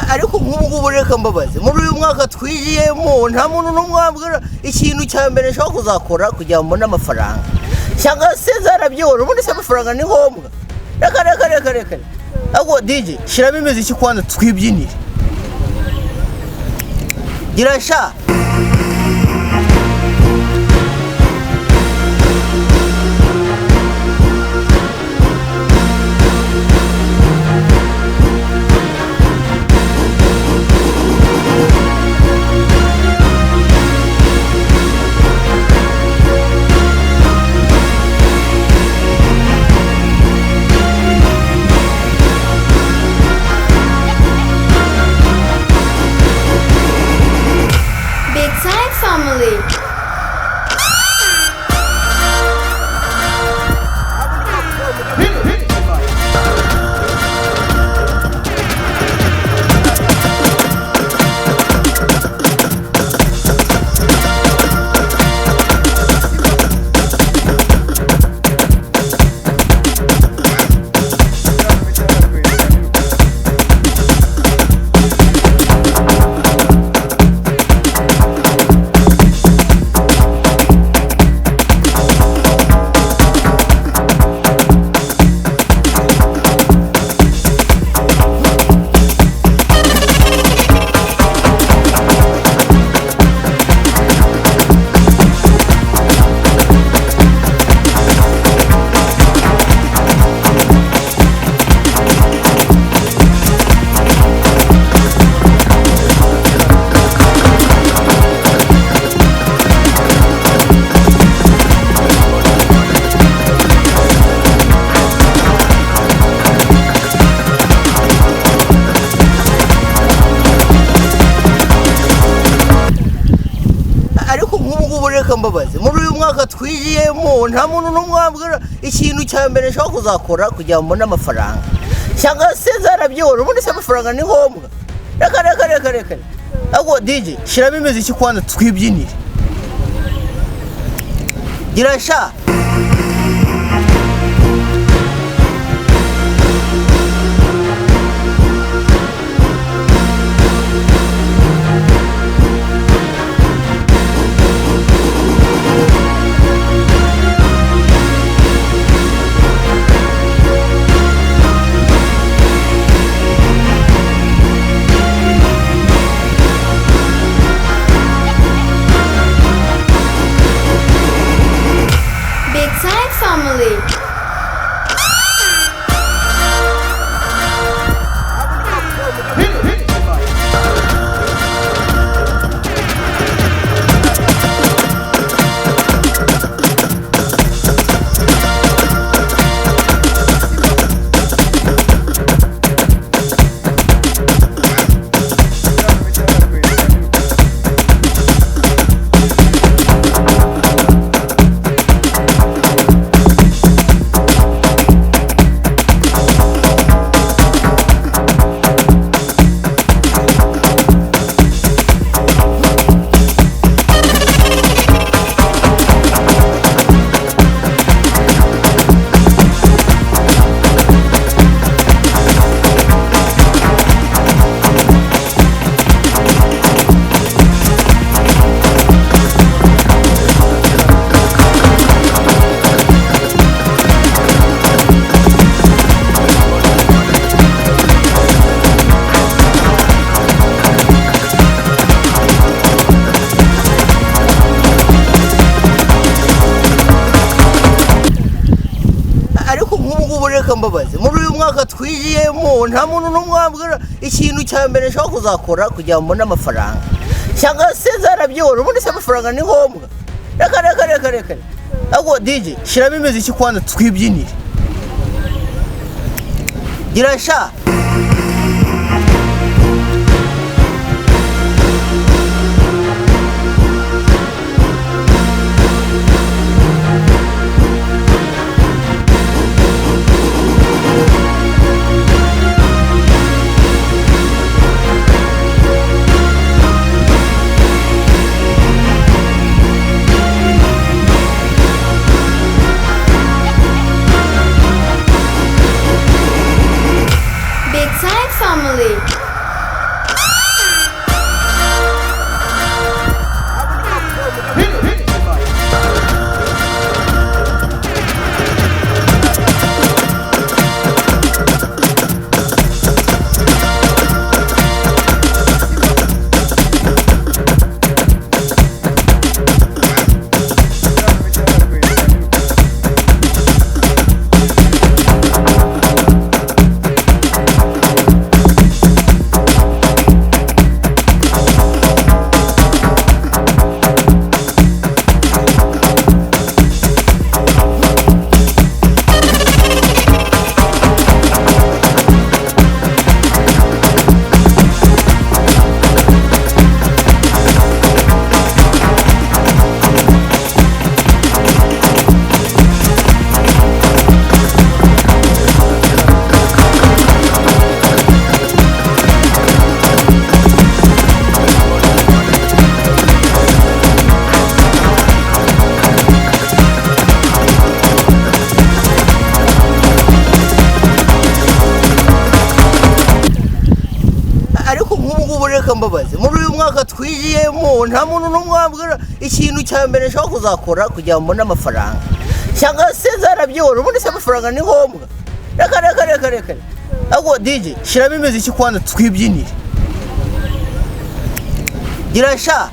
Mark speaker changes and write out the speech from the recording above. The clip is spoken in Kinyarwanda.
Speaker 1: ariko nk'ubu ngubu reka mbabaze muri uyu mwaka twigiyemo nta muntu n'umwambwira ikintu cya mbere nshaka kuzakora kugira ngo mbone amafaranga cyangwa se zarabyora ubundi se amafaranga ni ngombwa reka ahubwo DJ shyiramo imiziki kwanza twibyinire gira sha
Speaker 2: Bigtime Family. reka mbabaze muri uyu mwaka twigiyemo nta muntu n'umwambwira ikintu cya mbere nshaka kuzakora kugira ngo mbone amafaranga cyangwa se zarabyora ubundi se amafaranga ni ngombwa reka ahubwo DJ shyiramo imiziki kwanza twibyinire gira sha Bigtime Family. reka mbabaze muri uyu mwaka twigiyemo nta muntu n'umwambwira ikintu cya mbere nshaka kuzakora kugira ngo mbone amafaranga cyangwa se zarabyora ubundi se amafaranga ni ngombwa reka ahubwo DJ shyiramo imiziki kwanza twibyinire gira sha Bigtime Family.
Speaker 1: ngubu reka mbabaze muri uyu mwaka twigiyemo nta muntu n'umwe wambwira ikintu cya mbere nshobora kuzakora kugira ngo mbone amafaranga cyangwa se zarabyibona ubundi se amafaranga ni ngombwa reka ahubwo DJ shyiramo imiziki kwanza twibyinire gira sha